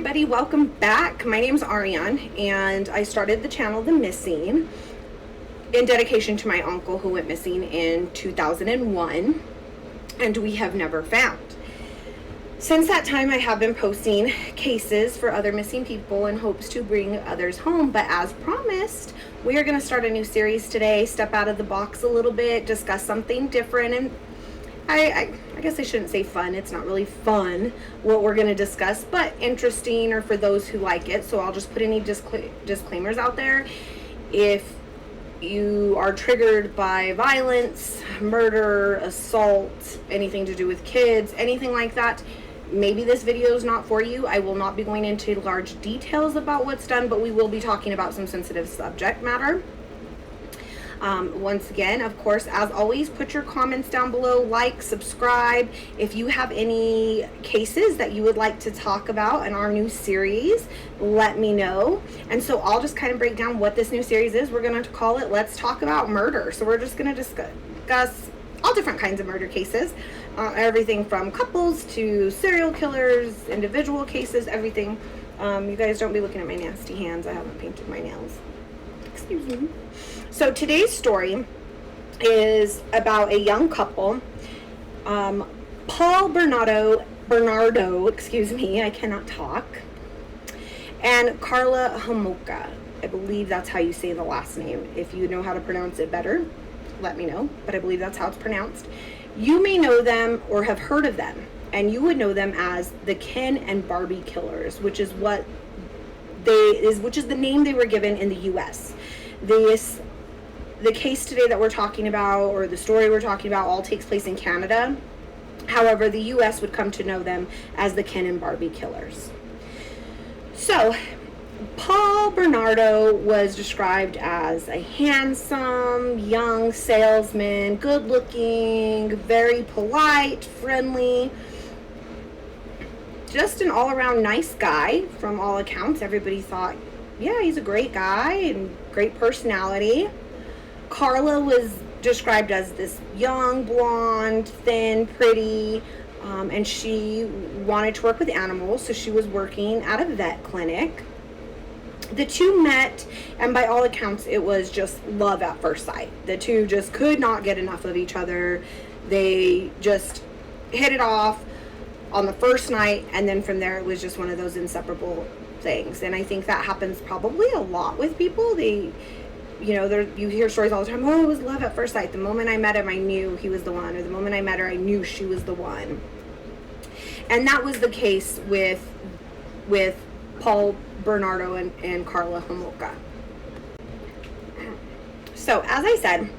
everybody, welcome back. My name's Ariane and I started the channel The Missing in dedication to my uncle who went missing in 2001 and we have never found. Since that time I have been posting cases for other missing people in hopes to bring others home, but as promised we are going to start a new series today, step out of the box a little bit, discuss something different, and I guess I shouldn't say fun. It's not really fun what we're going to discuss, but interesting or for those who like it. So I'll just put any disclaimers out there. If you are triggered by violence, murder, assault, anything to do with kids, anything like that, maybe this video is not for you. I will not be going into large details about what's done, but we will be talking about some sensitive subject matter. Once again, of course, as always, put your comments down below, like, subscribe. If you have any cases that you would like to talk about in our new series, let me know. And so I'll just kind of break down what this new series is. We're going to call it Let's Talk About Murder. So we're just going to discuss all different kinds of murder cases, everything from couples to serial killers, individual cases, everything. You guys don't be looking at my nasty hands. I haven't painted my nails. Excuse me. So today's story is about a young couple, Paul Bernardo, excuse me, I cannot talk, and Carla Homolka. I believe that's how you say the last name. If you know how to pronounce it better, let me know, but I believe that's how it's pronounced. You may know them or have heard of them, and you would know them as the Ken and Barbie killers, which is the name they were given in the U.S. The case today that we're talking about, or the story we're talking about, all takes place in Canada. However, the U.S. would come to know them as the Ken and Barbie killers. So, Paul Bernardo was described as a handsome, young salesman, good-looking, very polite, friendly, just an all-around nice guy from all accounts. Everybody thought, yeah, he's a great guy and great personality. Carla was described as this young, blonde, thin, pretty, and she wanted to work with animals, so she was working at a vet clinic. The two met, and by all accounts, it was just love at first sight. The two just could not get enough of each other. They just hit it off on the first night, and then from there, it was just one of those inseparable things. And I think that happens probably a lot with people. You hear stories all the time, oh, it was love at first sight. The moment I met him, I knew he was the one. Or the moment I met her, I knew she was the one. And that was the case with Paul Bernardo and Carla Homolka. So, as I said,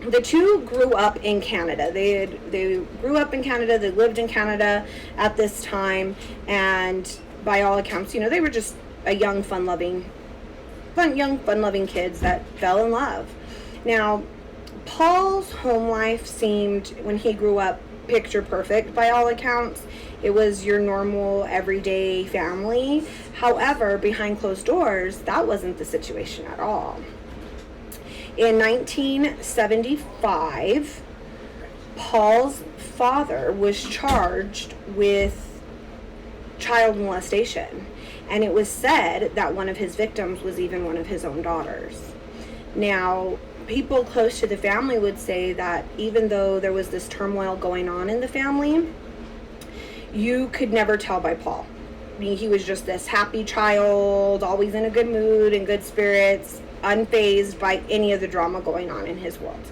the two grew up in Canada. They grew up in Canada. They lived in Canada at this time. And by all accounts, they were just a young, fun-loving kids that fell in love. Now, Paul's home life seemed, when he grew up, picture perfect by all accounts. It was your normal, everyday family. However, behind closed doors, that wasn't the situation at all. In 1975, Paul's father was charged with child molestation. And it was said that one of his victims was even one of his own daughters. Now, people close to the family would say that even though there was this turmoil going on in the family, you could never tell by Paul. I mean, he was just this happy child, always in a good mood and good spirits, unfazed by any of the drama going on in his world.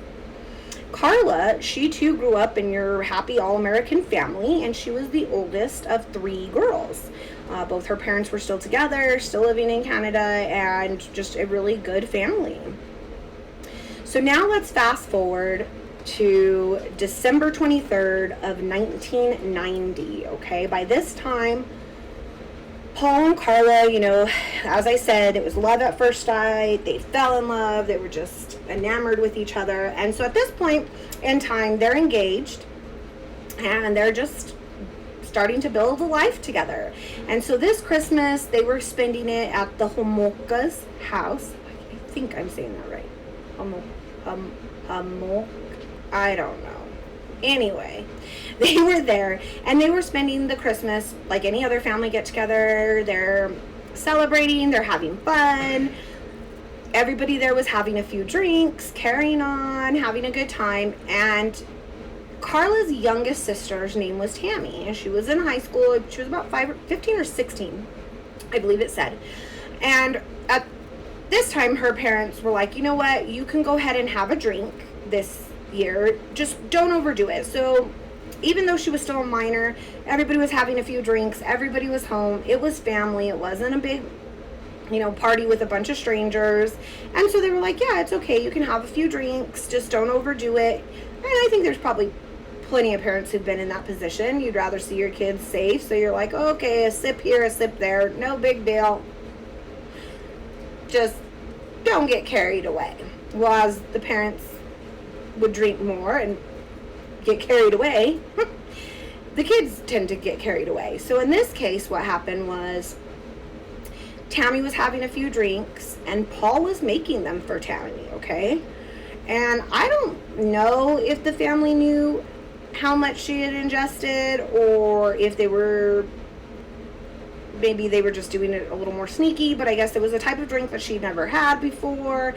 Carla, she too grew up in your happy all-American family, and she was the oldest of three girls. Both her parents were still together, still living in Canada, and just a really good family. So now let's fast forward to December 23rd of 1990, okay? By this time, Paul and Carla, as I said, it was love at first sight. They fell in love. They were just enamored with each other. And so at this point in time, they're engaged, and they're just starting to build a life together. And so this Christmas, they were spending it at the Homolka's house. I think I'm saying that right. I don't know. Anyway, they were there, and they were spending the Christmas like any other family get together. They're celebrating, they're having fun. Everybody there was having a few drinks, carrying on, having a good time. And Carla's youngest sister's name was Tammy, and she was in high school. She was about 15 or 16, I believe it said. And at this time, her parents were like, you know what, you can go ahead and have a drink this year, just don't overdo it. So even though she was still a minor, everybody was having a few drinks, everybody was home, it was family, it wasn't a big, party with a bunch of strangers. And so they were like, yeah, it's okay, you can have a few drinks, just don't overdo it. And I think there's probably plenty of parents who've been in that position. You'd rather see your kids safe, so you're like, okay, a sip here, a sip there, no big deal, just don't get carried away. Well, as the parents would drink more and get carried away, the kids tend to get carried away. So in this case, what happened was Tammy was having a few drinks, and Paul was making them for Tammy, okay? And I don't know if the family knew how much she had ingested, or if maybe they were just doing it a little more sneaky, but I guess it was a type of drink that she'd never had before,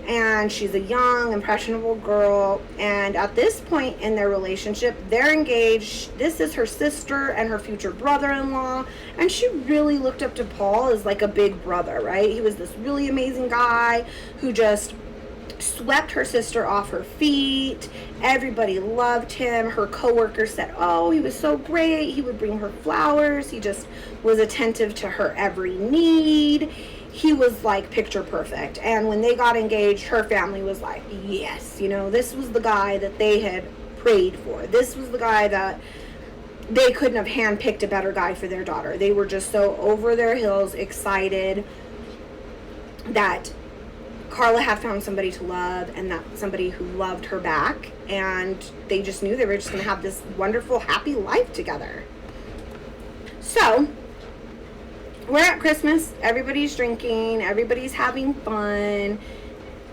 and she's a young, impressionable girl. And at this point in their relationship, they're engaged. This is her sister and her future brother-in-law, and she really looked up to Paul as like a big brother, right? He was this really amazing guy who just swept her sister off her feet. Everybody loved him. Her coworkers said, oh, he was so great. He would bring her flowers. He just was attentive to her every need. He was like picture perfect. And when they got engaged, her family was like, yes, this was the guy that they had prayed for. This was the guy that they couldn't have handpicked a better guy for their daughter. They were just so over their hills excited that Carla had found somebody to love, and that somebody who loved her back, and they just knew they were just going to have this wonderful, happy life together. So we're at Christmas, everybody's drinking, everybody's having fun,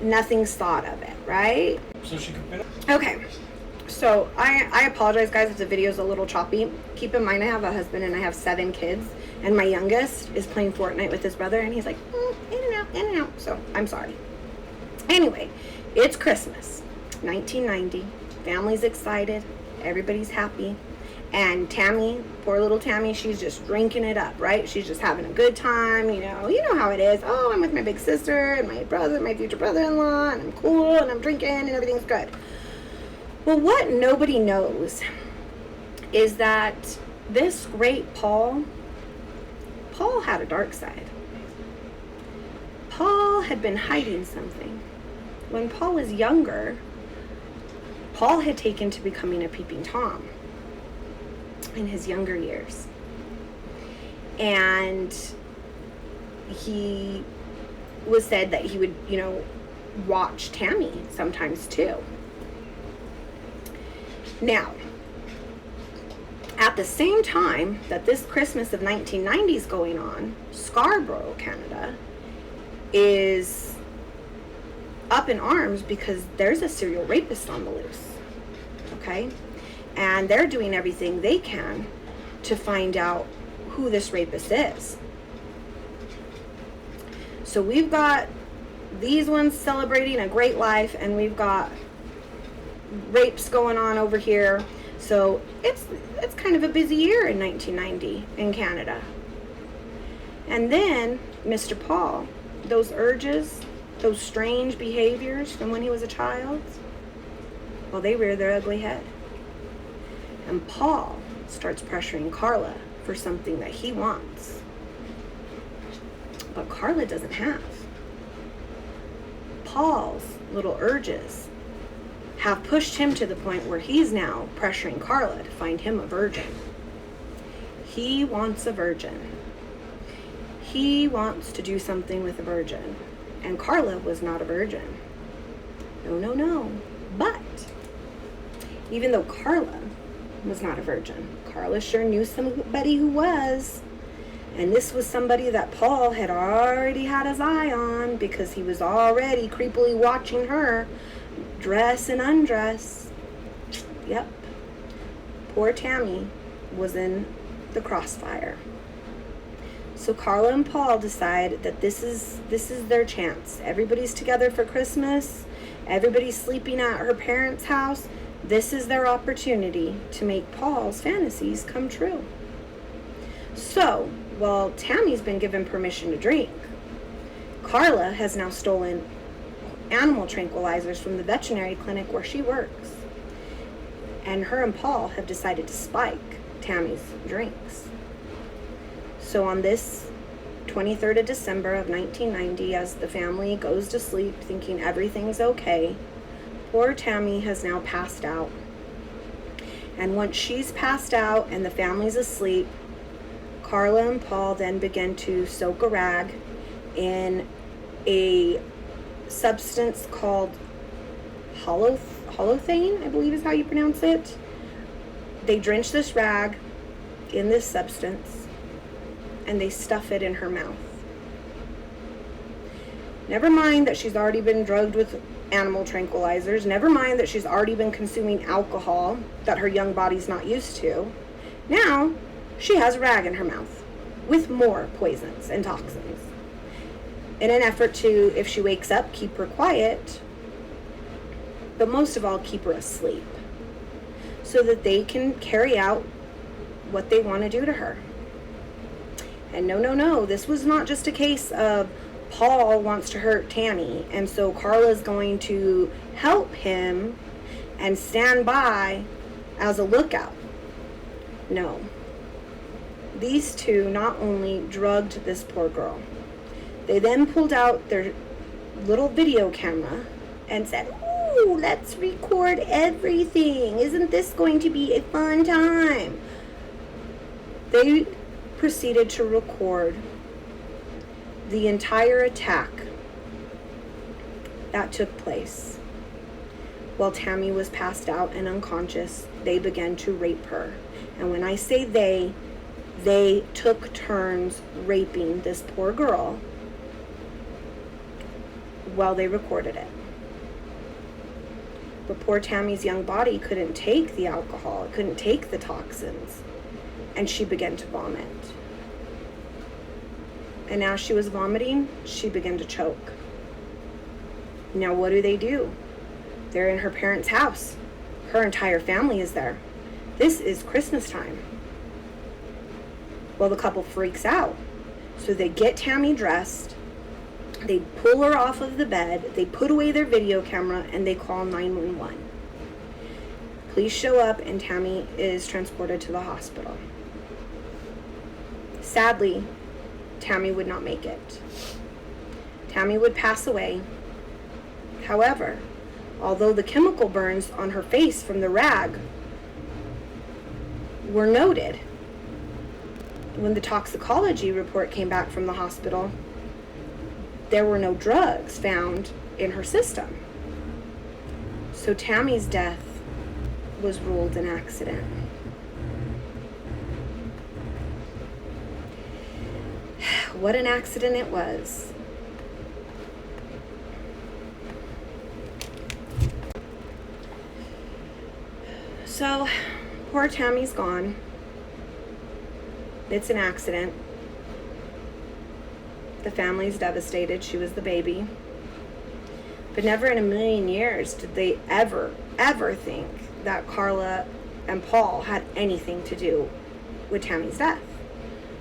nothing's thought of it, right? So she could fit. Okay, so I apologize, guys, if the video's a little choppy. Keep in mind, I have a husband and I have 7 kids, and my youngest is playing Fortnite with his brother, and he's like, in and out, so I'm sorry. Anyway, it's Christmas, 1990, family's excited, everybody's happy, and Tammy, poor little Tammy, she's just drinking it up, right? She's just having a good time, you know how it is. Oh, I'm with my big sister and my brother, my future brother-in-law, and I'm cool, and I'm drinking, and everything's good. Well, what nobody knows is that this great Paul had a dark side. Paul had been hiding something. When Paul was younger, Paul had taken to becoming a peeping Tom in his younger years. And he was said that he would, watch Tammy sometimes too. Now, at the same time that this Christmas of 1990 is going on, Scarborough, Canada, is up in arms because there's a serial rapist on the loose, okay? And they're doing everything they can to find out who this rapist is. So we've got these ones celebrating a great life, and we've got rapes going on over here. So it's kind of a busy year in 1990 in Canada. And then Mr. Paul, those urges, those strange behaviors from when he was a child, well, they rear their ugly head. And Paul starts pressuring Carla for something that he wants, but Carla doesn't have. Paul's little urges have pushed him to the point where he's now pressuring Carla to find him a virgin. He wants a virgin. He wants to do something with a virgin. And Carla was not a virgin. No. But even though Carla was not a virgin, Carla sure knew somebody who was. And this was somebody that Paul had already had his eye on, because he was already creepily watching her dress and undress. Yep, Poor Tammy was in the crossfire. So Carla and Paul decide that this is their chance. Everybody's together for Christmas. Everybody's sleeping at her parents' house. This is their opportunity to make Paul's fantasies come true. So, while Tammy's been given permission to drink, Carla has now stolen animal tranquilizers from the veterinary clinic where she works. And her and Paul have decided to spike Tammy's drinks. So on this 23rd of December of 1990, as the family goes to sleep thinking everything's okay, poor Tammy has now passed out. And once she's passed out and the family's asleep, Carla and Paul then begin to soak a rag in a substance called holothane, I believe is how you pronounce it. They drench this rag in this substance and they stuff it in her mouth. Never mind that she's already been drugged with animal tranquilizers. Never mind that she's already been consuming alcohol that her young body's not used to. Now, she has a rag in her mouth with more poisons and toxins. In an effort to, if she wakes up, keep her quiet, but most of all, keep her asleep so that they can carry out what they want to do to her. And no, this was not just a case of Paul wants to hurt Tammy, and so Carla's going to help him and stand by as a lookout. No. These two not only drugged this poor girl, they then pulled out their little video camera and said, "Ooh, let's record everything. Isn't this going to be a fun time?" They proceeded to record the entire attack that took place. While Tammy was passed out and unconscious, they began to rape her. And when I say they took turns raping this poor girl while they recorded it. But poor Tammy's young body couldn't take the alcohol, it couldn't take the toxins, and she began to vomit. And as she was vomiting, she began to choke. Now what do? They're in her parents' house. Her entire family is there. This is Christmas time. Well, the couple freaks out. So they get Tammy dressed, they pull her off of the bed, they put away their video camera, and they call 911. Police show up and Tammy is transported to the hospital. Sadly, Tammy would not make it. Tammy would pass away. However, although the chemical burns on her face from the rag were noted, when the toxicology report came back from the hospital, there were no drugs found in her system. So Tammy's death was ruled an accident. What an accident it was. So, poor Tammy's gone. It's an accident. The family's devastated. She was the baby. But never in a million years did they ever think that Carla and Paul had anything to do with Tammy's death.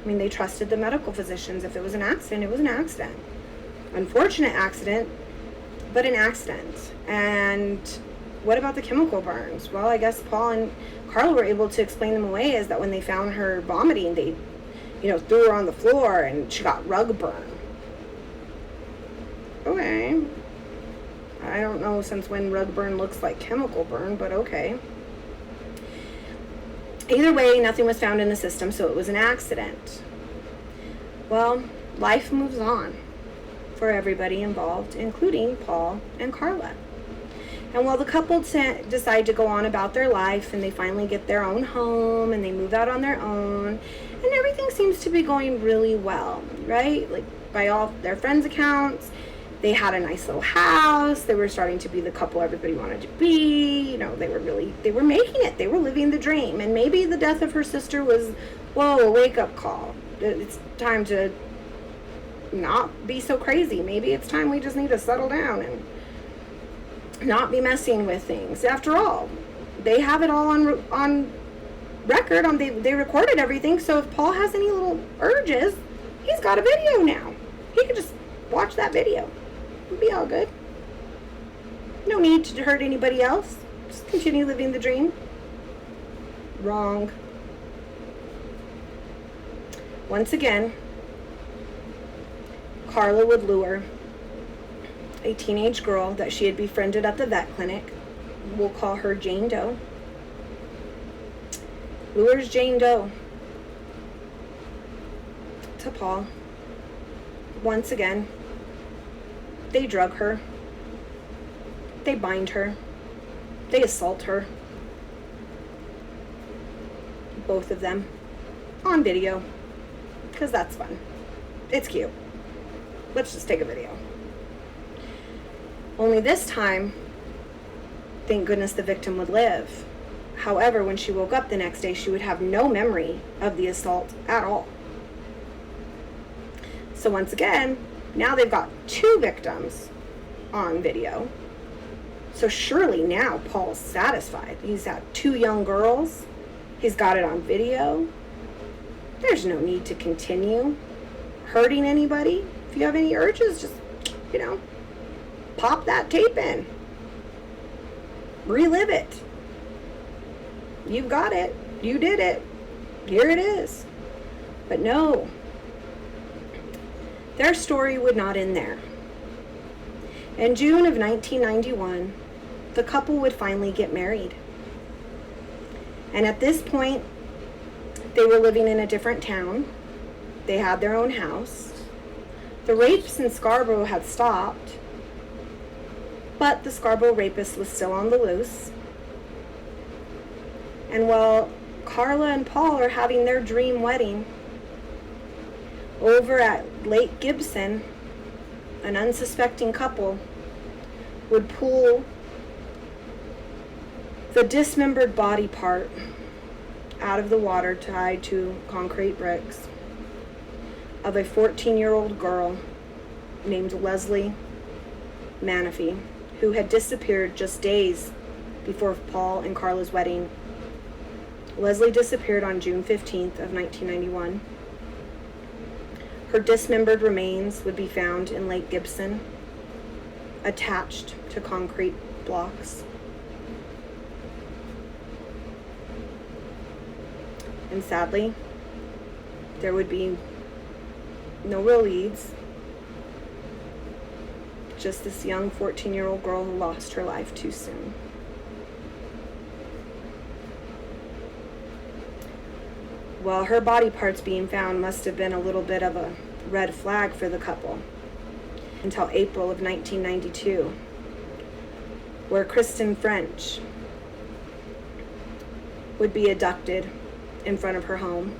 I mean, they trusted the medical physicians. If it was an accident, it was an accident. Unfortunate accident, but an accident. And what about the chemical burns? Well, I guess Paul and Carla were able to explain them away as that when they found her vomiting, they, threw her on the floor and she got rug burn. Okay. I don't know since when rug burn looks like chemical burn, but okay. Either way, nothing was found in the system, so it was an accident. Well, life moves on for everybody involved, including Paul and Carla. And while the couple decide to go on about their life and they finally get their own home and they move out on their own and everything seems to be going really well, right? Like by all their friends' accounts, They had a nice little house. They were starting to be the couple everybody wanted to be. You know, they were making it. They were living the dream. And maybe the death of her sister was, whoa, a wake-up call. It's time to not be so crazy. Maybe it's time we just need to settle down and not be messing with things. After all, they have it all on record. They recorded everything. So if Paul has any little urges, he's got a video now. He can just watch that video. It'll be all good. No need to hurt anybody else. Just continue living the dream. Wrong. Once again, Carla would lure a teenage girl that she had befriended at the vet clinic. We'll call her Jane Doe. Lures Jane Doe to Paul. Once again, they drug her. They bind her. They assault her. Both of them. On video. Because that's fun. It's cute. Let's just take a video. Only this time, thank goodness the victim would live. However, when she woke up the next day, she would have no memory of the assault at all. So once again, now they've got 2 victims on video. So surely now Paul's satisfied. He's had 2 young girls. He's got it on video. There's no need to continue hurting anybody. If you have any urges, just, pop that tape in. Relive it. You've got it. You did it. Here it is. But no. Their story would not end there. In June of 1991, the couple would finally get married. And at this point, they were living in a different town. They had their own house. The rapes in Scarborough had stopped, but the Scarborough rapist was still on the loose. And while Carla and Paul are having their dream wedding, over at Lake Gibson, an unsuspecting couple would pull the dismembered body part out of the water tied to concrete bricks of a 14-year-old girl named Leslie Manafee, who had disappeared just days before Paul and Carla's wedding. Leslie disappeared on June 15th of 1991. Her dismembered remains would be found in Lake Gibson, attached to concrete blocks. And sadly, there would be no real leads. Just this young 14-year-old girl who lost her life too soon. Well, her body parts being found must have been a little bit of a red flag for the couple until April of 1992, where Kristen French would be abducted in front of her home.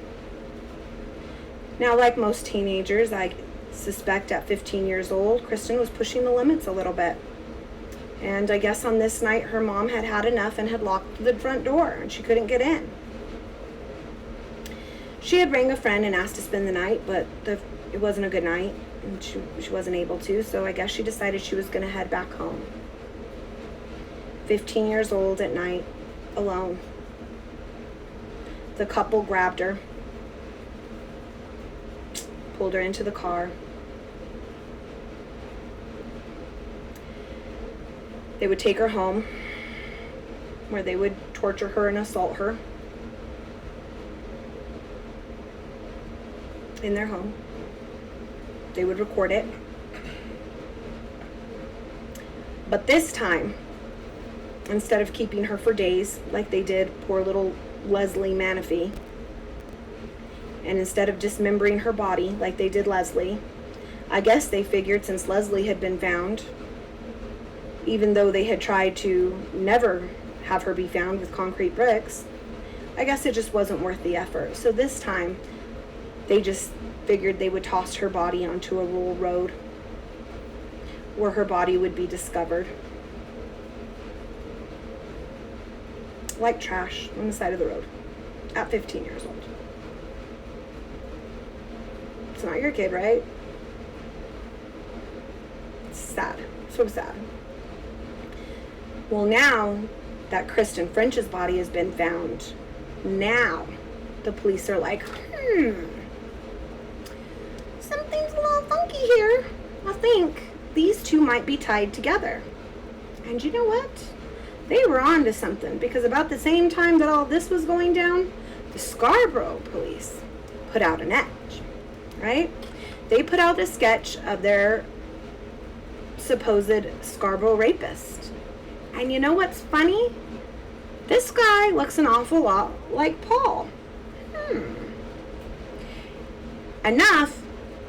Now, like most teenagers, I suspect at 15 years old, Kristen was pushing the limits a little bit. And I guess on this night, her mom had had enough and had locked the front door, and she couldn't get in. She had rang a friend and asked to spend the night, but it wasn't a good night, and she wasn't able to, so I guess she decided she was going to head back home. 15 years old at night, alone. The couple grabbed her, pulled her into the car. They would take her home, where they would torture her and assault her in their home. They would record it. But this time, instead of keeping her for days like they did poor little Leslie Manafee, and instead of dismembering her body like they did Leslie, I guess they figured since Leslie had been found, even though they had tried to never have her be found with concrete bricks, I guess it just wasn't worth the effort. So this time, they just figured they would toss her body onto a rural road where her body would be discovered. Like trash on the side of the road at 15 years old. It's not your kid, right? It's sad. So sad. Well, now that Kristen French's body has been found, now the police are like, something's a little funky here. I think these two might be tied together. And you know what? They were on to something, because about the same time that all this was going down, the Scarborough police put out an edge, right? They put out a sketch of their supposed Scarborough rapist. And you know what's funny? This guy looks an awful lot like Paul. Enough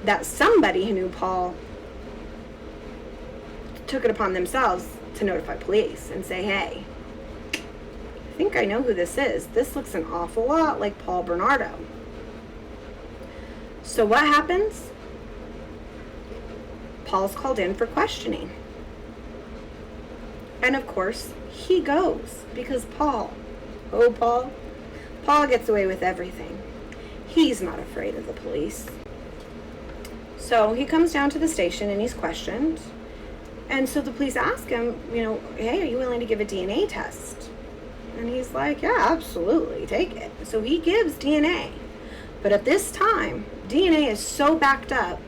that somebody who knew Paul took it upon themselves to notify police and say, hey, I think I know who this is. This looks an awful lot like Paul Bernardo. So what happens? Paul's called in for questioning. And of course, he goes, because Paul gets away with everything. He's not afraid of the police. So he comes down to the station and he's questioned. And so the police ask him, hey, are you willing to give a DNA test? And he's like, yeah, absolutely, take it. So he gives DNA. But at this time, DNA is so backed up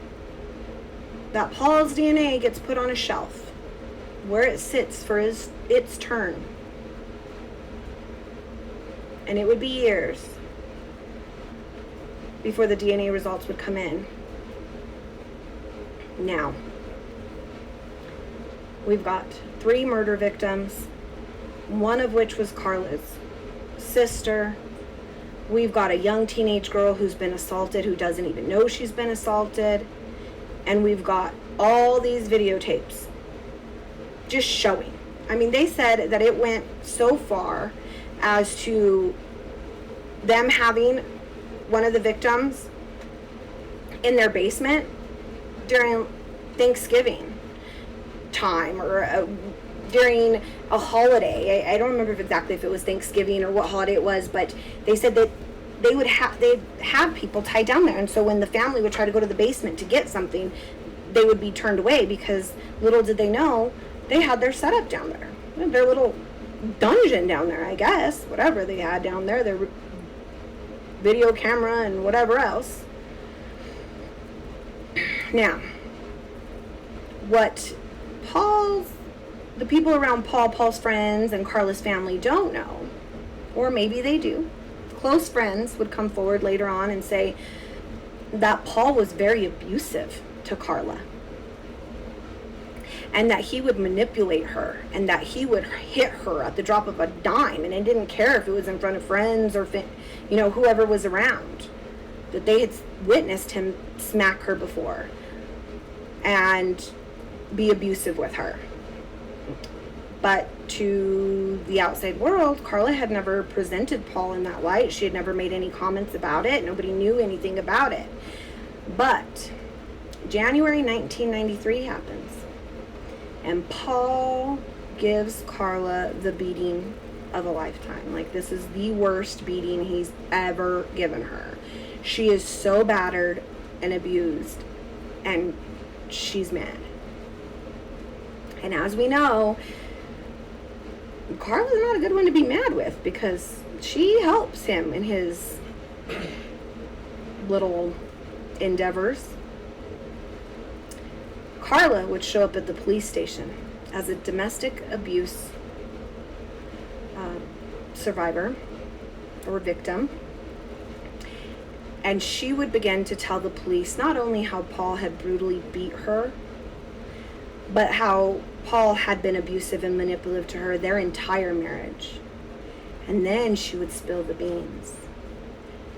that Paul's DNA gets put on a shelf where it sits for its turn. And it would be years before the DNA results would come in. Now, we've got 3 murder victims, one of which was Carla's sister. We've got a young teenage girl who's been assaulted, who doesn't even know she's been assaulted. And we've got all these videotapes just showing. I mean, they said that it went so far as to them having one of the victims in their basement during Thanksgiving time or during a holiday. I don't remember exactly if it was Thanksgiving or what holiday it was, but they said that they'd have people tied down there, and so when the family would try to go to the basement to get something, they would be turned away, because little did they know they had their setup down there, their little dungeon down there, I guess, whatever they had down there, their video camera and whatever else. Now, what the people around Paul's friends and Carla's family don't know, or maybe they do, close friends would come forward later on and say that Paul was very abusive to Carla, and that he would manipulate her, and that he would hit her at the drop of a dime, and it didn't care if it was in front of friends or whoever was around, that they had witnessed him smack her before and be abusive with her. But to the outside world, Carla had never presented Paul in that light. She had never made any comments about it. Nobody knew anything about it. But January 1993 happens, and Paul gives Carla the beating of a lifetime. Like, this is the worst beating he's ever given her. She is so battered and abused, and she's mad. And as we know, Carla's not a good one to be mad with, because she helps him in his little endeavors. Carla would show up at the police station as a domestic abuse survivor or victim, and she would begin to tell the police not only how Paul had brutally beat her, but how Paul had been abusive and manipulative to her their entire marriage. And then she would spill the beans.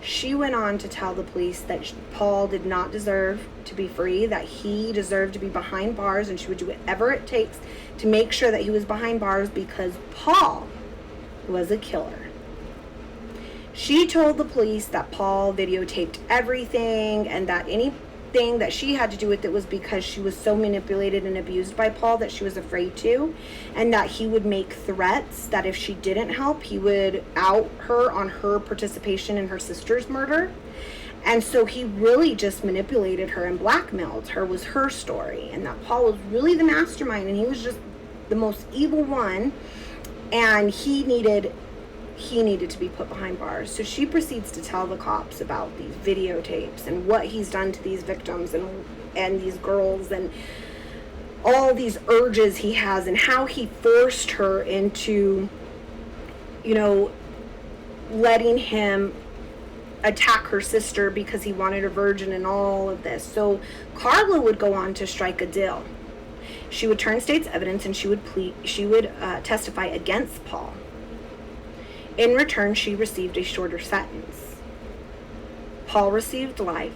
She went on to tell the police that Paul did not deserve to be free, that he deserved to be behind bars, and she would do whatever it takes to make sure that he was behind bars, because Paul was a killer. She told the police that Paul videotaped everything, and that anything thing that she had to do with it was because she was so manipulated and abused by Paul that she was afraid to, and that he would make threats that if she didn't help, he would out her on her participation in her sister's murder. And so he really just manipulated her and blackmailed her, was her story, and that Paul was really the mastermind and he was just the most evil one, and he needed to be put behind bars. So she proceeds to tell the cops about these videotapes and what he's done to these victims and these girls, and all these urges he has, and how he forced her into, letting him attack her sister because he wanted a virgin and all of this. So Carla would go on to strike a deal. She would turn state's evidence and she would testify against Paul. In return, she received a shorter sentence. Paul received life.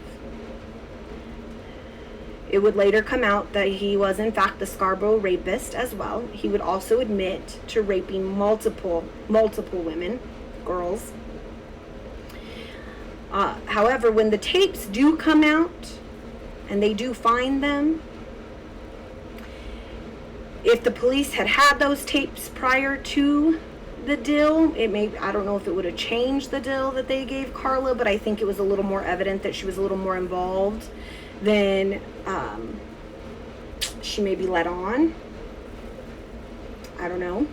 It would later come out that he was in fact the Scarborough rapist as well. He would also admit to raping multiple women, girls. However, when the tapes do come out and they do find them, if the police had those tapes prior to the deal, I don't know if it would have changed the deal that they gave Carla, but I think it was a little more evident that she was a little more involved than she maybe let on. I don't know.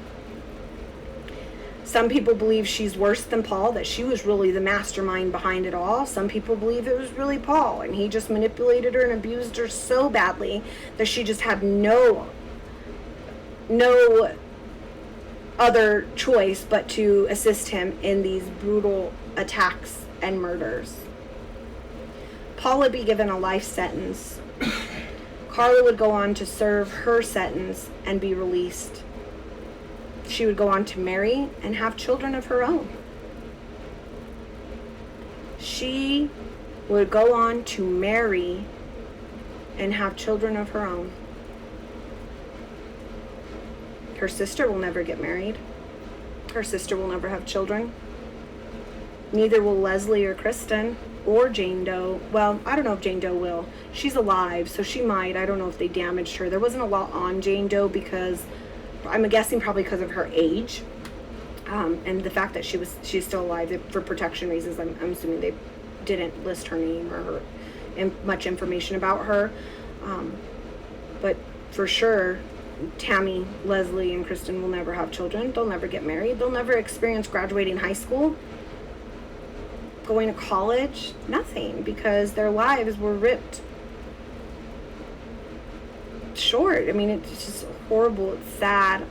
Some people believe she's worse than Paul, that she was really the mastermind behind it all. Some people believe it was really Paul, and he just manipulated her and abused her so badly that she just had no other choice but to assist him in these brutal attacks and murders. Paul would be given a life sentence. Carla would go on to serve her sentence and be released. She would go on to marry and have children of her own. She would go on to marry and have children of her own. Her sister will never get married. Her sister will never have children. Neither will Leslie or Kristen or Jane Doe. Well, I don't know if Jane Doe will. She's alive, so she might. I don't know if they damaged her. There wasn't a lot on Jane Doe because I'm guessing probably because of her age, and the fact that she's still alive. For protection reasons, I'm assuming they didn't list her name or much information about her. But for sure, Tammy, Leslie, and Kristen will never have children. They'll never get married. They'll never experience graduating high school, going to college, nothing, because their lives were ripped short. I mean, it's just horrible. It's sad.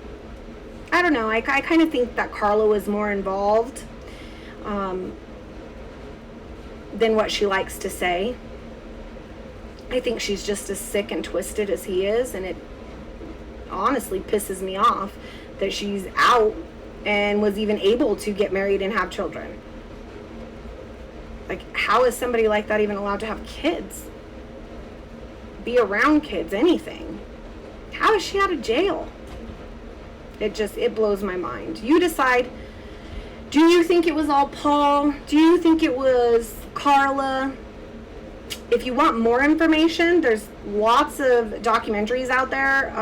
I don't know. I kind of think that Carla was more involved than what she likes to say. I think she's just as sick and twisted as he is, and it honestly pisses me off that she's out and was even able to get married and have children. Like, how is somebody like that even allowed to have kids? Be around kids, anything? How is she out of jail? It blows my mind. You decide. Do you think it was all Paul? Do you think it was Carla? If you want more information, there's lots of documentaries out there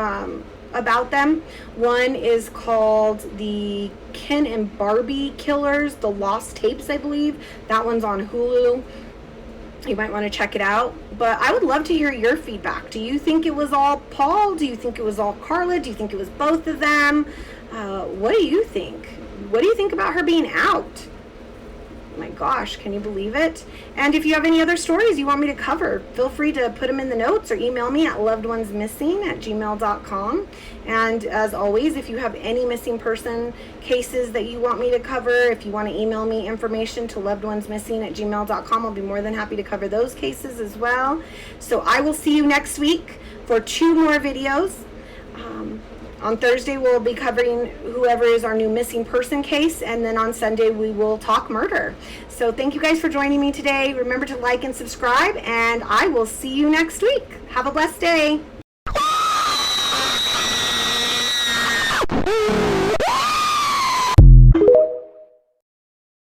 about them. One is called the Ken and Barbie Killers, The Lost Tapes, I believe. That one's on Hulu. You might want to check it out. But I would love to hear your feedback. Do you think it was all Paul? Do you think it was all Carla? Do you think it was both of them? What do you think? What do you think about her being out? My gosh, can you believe it? And if you have any other stories you want me to cover, feel free to put them in the notes or email me at lovedonesmissing@gmail.com. And as always, if you have any missing person cases that you want me to cover, if you want to email me information to lovedonesmissing@gmail.com, I'll be more than happy to cover those cases as well. So I will see you next week for 2 more videos. On Thursday, we'll be covering whoever is our new missing person case, and then on Sunday, we will talk murder. So thank you guys for joining me today. Remember to like and subscribe, and I will see you next week. Have a blessed day.